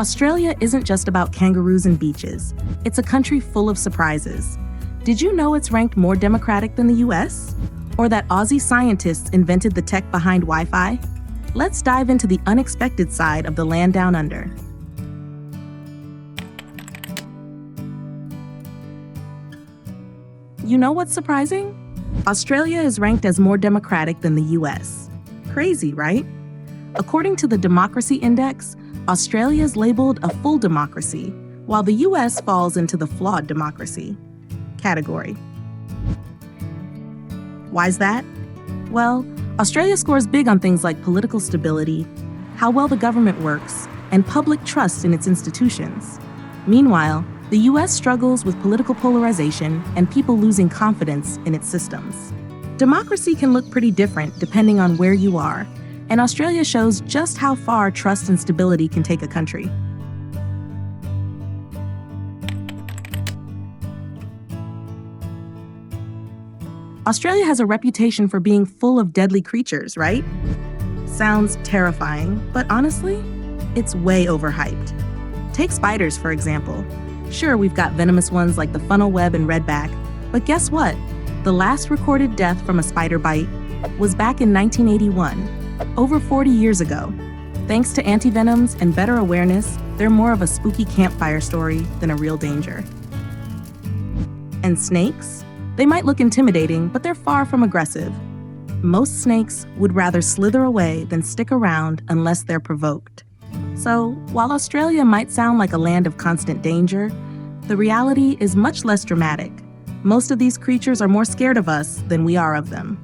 Australia isn't just about kangaroos and beaches. It's a country full of surprises. Did you know it's ranked more democratic than the US? Or that Aussie scientists invented the tech behind Wi-Fi? Let's dive into the unexpected side of the land down under. You know what's surprising? Australia is ranked as more democratic than the US. Crazy, right? According to the Democracy Index, Australia is labeled a full democracy, while the US falls into the flawed democracy category. Why's that? Well, Australia scores big on things like political stability, how well the government works, and public trust in its institutions. Meanwhile, the US struggles with political polarization and people losing confidence in its systems. Democracy can look pretty different depending on where you are, and Australia shows just how far trust and stability can take a country. Australia has a reputation for being full of deadly creatures, right? Sounds terrifying, but honestly, it's way overhyped. Take spiders, for example. Sure, we've got venomous ones like the funnel web and redback, but guess what? The last recorded death from a spider bite was back in 1981, over 40 years ago. Thanks to antivenoms and better awareness, they're more of a spooky campfire story than a real danger. And snakes? They might look intimidating, but they're far from aggressive. Most snakes would rather slither away than stick around unless they're provoked. So, while Australia might sound like a land of constant danger, the reality is much less dramatic. Most of these creatures are more scared of us than we are of them.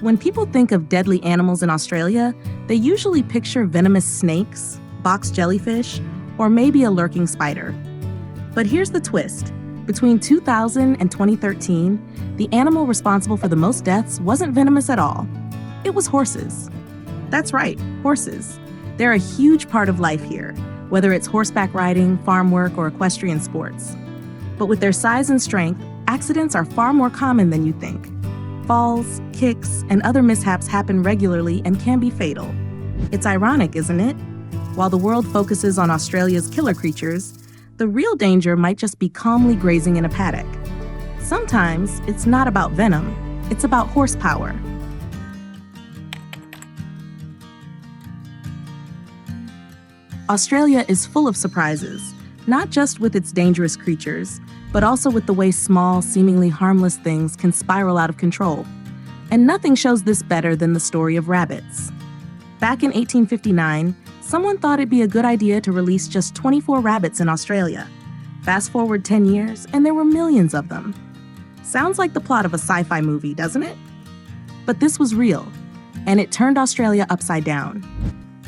When people think of deadly animals in Australia, they usually picture venomous snakes, box jellyfish, or maybe a lurking spider. But here's the twist. Between 2000 and 2013, the animal responsible for the most deaths wasn't venomous at all. It was horses. That's right, horses. They're a huge part of life here, whether it's horseback riding, farm work, or equestrian sports. But with their size and strength, accidents are far more common than you think. Falls, kicks, and other mishaps happen regularly and can be fatal. It's ironic, isn't it? While the world focuses on Australia's killer creatures, the real danger might just be calmly grazing in a paddock. Sometimes it's not about venom, it's about horsepower. Australia is full of surprises, not just with its dangerous creatures, but also with the way small, seemingly harmless things can spiral out of control. And nothing shows this better than the story of rabbits. Back in 1859, someone thought it'd be a good idea to release just 24 rabbits in Australia. Fast forward 10 years, and there were millions of them. Sounds like the plot of a sci-fi movie, doesn't it? But this was real, and it turned Australia upside down.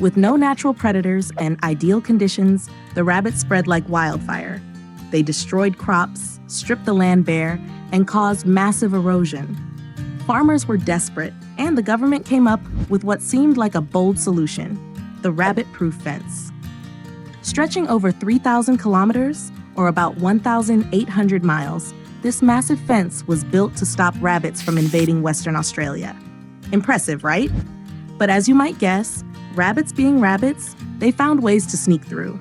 With no natural predators and ideal conditions, the rabbits spread like wildfire. They destroyed crops, stripped the land bare, and caused massive erosion. Farmers were desperate, and the government came up with what seemed like a bold solution: the rabbit-proof fence. Stretching over 3,000 kilometers, or about 1,800 miles, this massive fence was built to stop rabbits from invading Western Australia. Impressive, right? But as you might guess, rabbits being rabbits, they found ways to sneak through.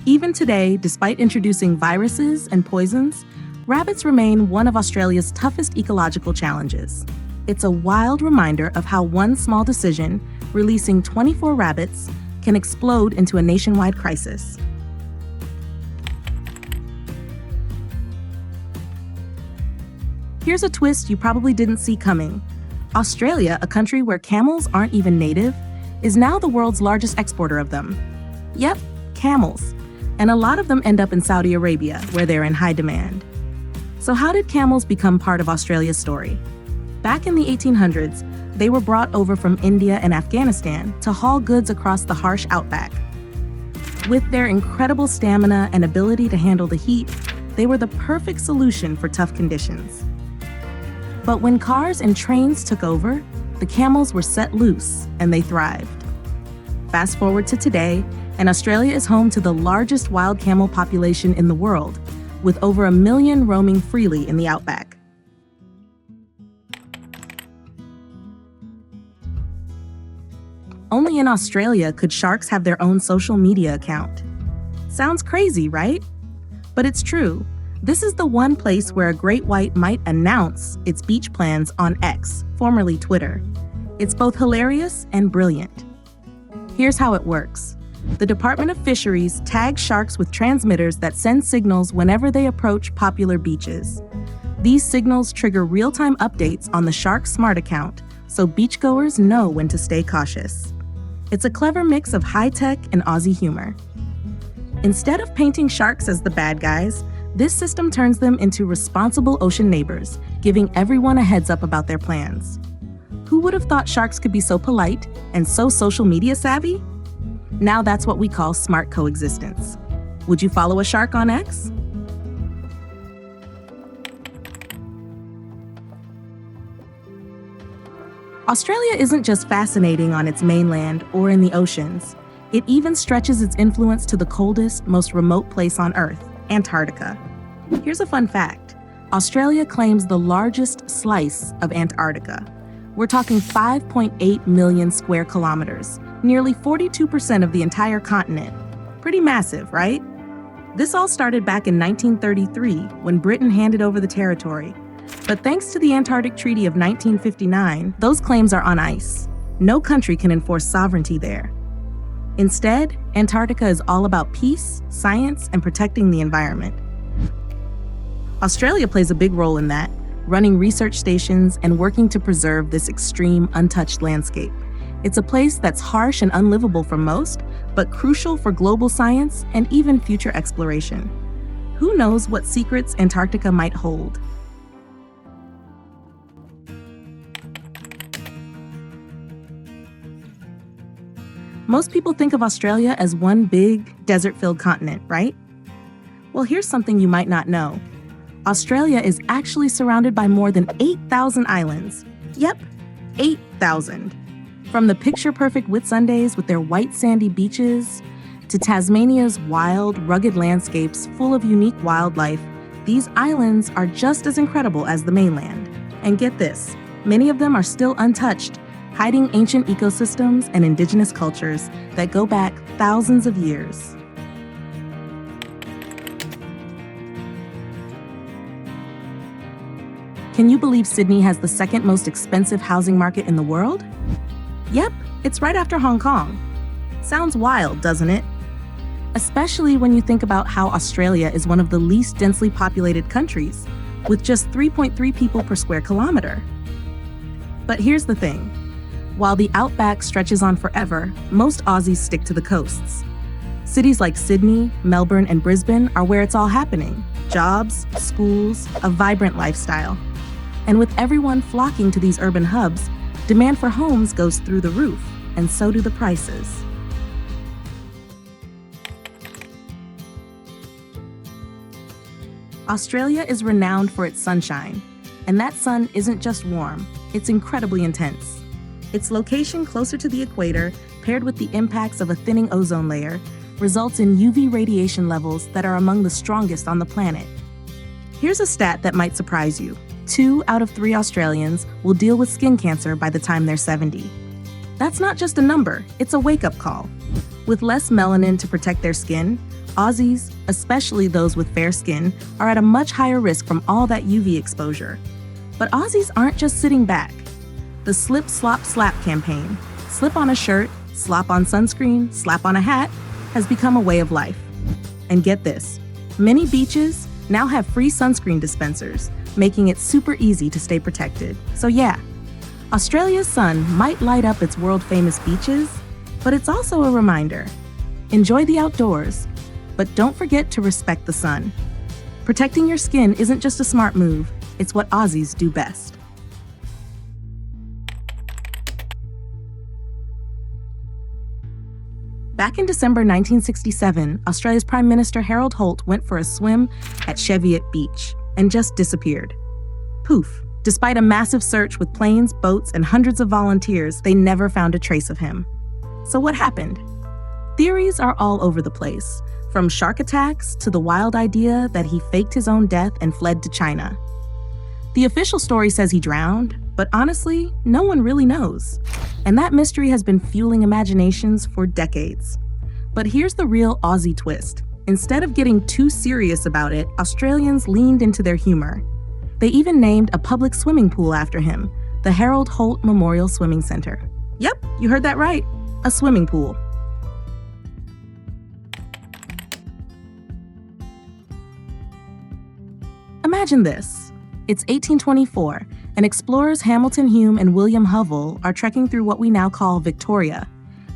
Even today, despite introducing viruses and poisons, rabbits remain one of Australia's toughest ecological challenges. It's a wild reminder of how one small decision, releasing 24 rabbits, can explode into a nationwide crisis. Here's a twist you probably didn't see coming. Australia, a country where camels aren't even native, is now the world's largest exporter of them. Yep, camels. And a lot of them end up in Saudi Arabia, where they're in high demand. So how did camels become part of Australia's story? Back in the 1800s, they were brought over from India and Afghanistan to haul goods across the harsh outback. With their incredible stamina and ability to handle the heat, they were the perfect solution for tough conditions. But when cars and trains took over, the camels were set loose and they thrived. Fast forward to today, and Australia is home to the largest wild camel population in the world, with over 1 million roaming freely in the outback. Only in Australia could sharks have their own social media account. Sounds crazy, right? But it's true. This is the one place where a great white might announce its beach plans on X, formerly Twitter. It's both hilarious and brilliant. Here's how it works. The Department of Fisheries tags sharks with transmitters that send signals whenever they approach popular beaches. These signals trigger real-time updates on the Shark Smart account, so beachgoers know when to stay cautious. It's a clever mix of high-tech and Aussie humor. Instead of painting sharks as the bad guys, this system turns them into responsible ocean neighbors, giving everyone a heads up about their plans. Who would have thought sharks could be so polite and so social media savvy? Now that's what we call smart coexistence. Would you follow a shark on X? Australia isn't just fascinating on its mainland or in the oceans. It even stretches its influence to the coldest, most remote place on Earth, Antarctica. Here's a fun fact. Australia claims the largest slice of Antarctica. We're talking 5.8 million square kilometers, nearly 42% of the entire continent. Pretty massive, right? This all started back in 1933 when Britain handed over the territory. But thanks to the Antarctic Treaty of 1959, those claims are on ice. No country can enforce sovereignty there. Instead, Antarctica is all about peace, science, and protecting the environment. Australia plays a big role in that, running research stations and working to preserve this extreme, untouched landscape. It's a place that's harsh and unlivable for most, but crucial for global science and even future exploration. Who knows what secrets Antarctica might hold? Most people think of Australia as one big, desert-filled continent, right? Well, here's something you might not know. Australia is actually surrounded by more than 8,000 islands. Yep, 8,000. From the picture-perfect Whitsundays with their white sandy beaches, to Tasmania's wild, rugged landscapes full of unique wildlife, these islands are just as incredible as the mainland. And get this, many of them are still untouched, hiding ancient ecosystems and indigenous cultures that go back thousands of years. Can you believe Sydney has the second most expensive housing market in the world? Yep, it's right after Hong Kong. Sounds wild, doesn't it? Especially when you think about how Australia is one of the least densely populated countries, with just 3.3 people per square kilometer. But here's the thing. While the outback stretches on forever, most Aussies stick to the coasts. Cities like Sydney, Melbourne, and Brisbane are where it's all happening. Jobs, schools, a vibrant lifestyle. And with everyone flocking to these urban hubs, demand for homes goes through the roof, and so do the prices. Australia is renowned for its sunshine, and that sun isn't just warm, it's incredibly intense. Its location closer to the equator, paired with the impacts of a thinning ozone layer, results in UV radiation levels that are among the strongest on the planet. Here's a stat that might surprise you. 2 out of 3 Australians will deal with skin cancer by the time they're 70. That's not just a number, it's a wake-up call. With less melanin to protect their skin, Aussies, especially those with fair skin, are at a much higher risk from all that UV exposure. But Aussies aren't just sitting back. The Slip, Slop, Slap campaign, slip on a shirt, slop on sunscreen, slap on a hat, has become a way of life. And get this, many beaches now have free sunscreen dispensers, making it super easy to stay protected. So yeah, Australia's sun might light up its world-famous beaches, but it's also a reminder. Enjoy the outdoors, but don't forget to respect the sun. Protecting your skin isn't just a smart move, it's what Aussies do best. Back in December 1967, Australia's Prime Minister Harold Holt went for a swim at Cheviot Beach and just disappeared. Poof. Despite a massive search with planes, boats, and hundreds of volunteers, they never found a trace of him. So what happened? Theories are all over the place, from shark attacks to the wild idea that he faked his own death and fled to China. The official story says he drowned, but honestly, no one really knows. And that mystery has been fueling imaginations for decades. But here's the real Aussie twist. Instead of getting too serious about it, Australians leaned into their humor. They even named a public swimming pool after him, the Holt Memorial Swimming Center. Yep, you heard that right, a swimming pool. Imagine this. It's 1824, and explorers Hamilton Hume and William Hovell are trekking through what we now call Victoria.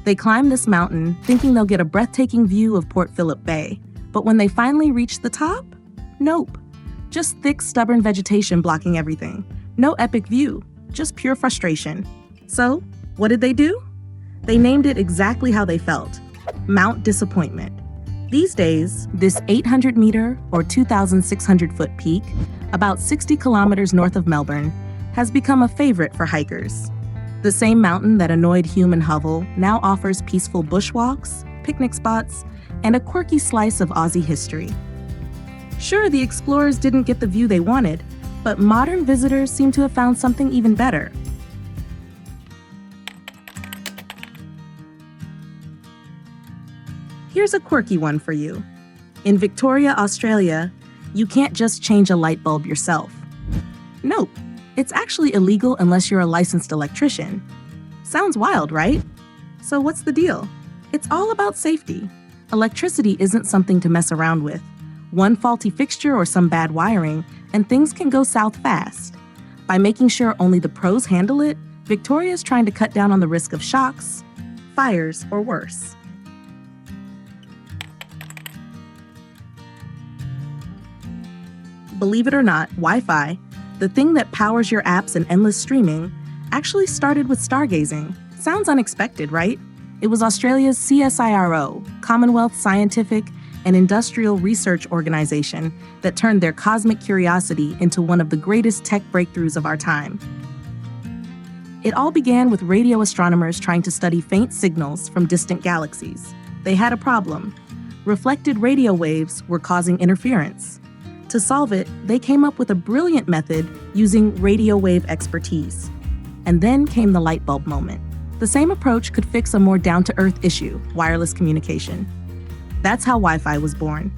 They climb this mountain, thinking they'll get a breathtaking view of Port Phillip Bay. But when they finally reach the top, nope. Just thick, stubborn vegetation blocking everything. No epic view, just pure frustration. So, what did they do? They named it exactly how they felt, Mount Disappointment. These days, this 800-meter or 2,600-foot peak, about 60 kilometers north of Melbourne, has become a favorite for hikers. The same mountain that annoyed Hume and Hovell now offers peaceful bushwalks, picnic spots, and a quirky slice of Aussie history. Sure, the explorers didn't get the view they wanted, but modern visitors seem to have found something even better. Here's a quirky one for you. In Victoria, Australia, you can't just change a light bulb yourself. Nope, it's actually illegal unless you're a licensed electrician. Sounds wild, right? So what's the deal? It's all about safety. Electricity isn't something to mess around with. One faulty fixture or some bad wiring, and things can go south fast. By making sure only the pros handle it, Victoria is trying to cut down on the risk of shocks, fires, or worse. Believe it or not, Wi-Fi, the thing that powers your apps and endless streaming, actually started with stargazing. Sounds unexpected, right? It was Australia's CSIRO, Commonwealth Scientific and Industrial Research Organization, that turned their cosmic curiosity into one of the greatest tech breakthroughs of our time. It all began with radio astronomers trying to study faint signals from distant galaxies. They had a problem. Reflected radio waves were causing interference. To solve it, they came up with a brilliant method using radio wave expertise. And then came the light bulb moment. The same approach could fix a more down-to-earth issue, wireless communication. That's how Wi-Fi was born.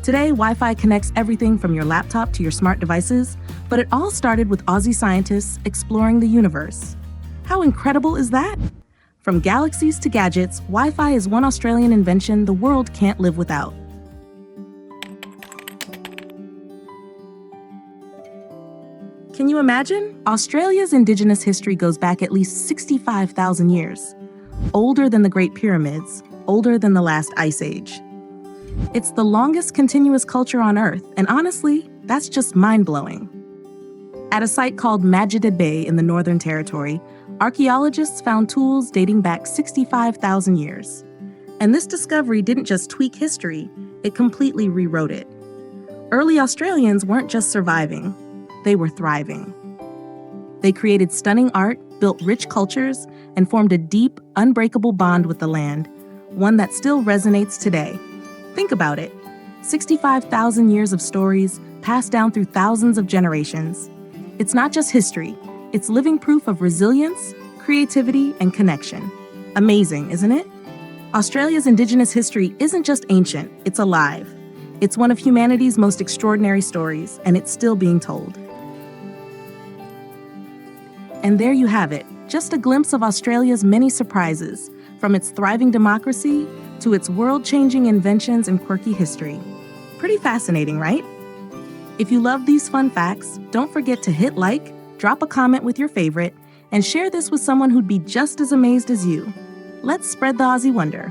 Today, Wi-Fi connects everything from your laptop to your smart devices, but it all started with Aussie scientists exploring the universe. How incredible is that? From galaxies to gadgets, Wi-Fi is one Australian invention the world can't live without. Can you imagine? Australia's Indigenous history goes back at least 65,000 years. Older than the Great Pyramids, older than the last ice age. It's the longest continuous culture on Earth, and honestly, that's just mind-blowing. At a site called Majida Bay in the Northern Territory, archaeologists found tools dating back 65,000 years. And this discovery didn't just tweak history, it completely rewrote it. Early Australians weren't just surviving, they were thriving. They created stunning art, built rich cultures, and formed a deep, unbreakable bond with the land, one that still resonates today. Think about it. 65,000 years of stories passed down through thousands of generations. It's not just history, it's living proof of resilience, creativity, and connection. Amazing, isn't it? Australia's Indigenous history isn't just ancient, it's alive. It's one of humanity's most extraordinary stories, and it's still being told. And there you have it, just a glimpse of Australia's many surprises, from its thriving democracy to its world-changing inventions and quirky history. Pretty fascinating, right? If you love these fun facts, don't forget to hit like, drop a comment with your favorite, and share this with someone who'd be just as amazed as you. Let's spread the Aussie wonder.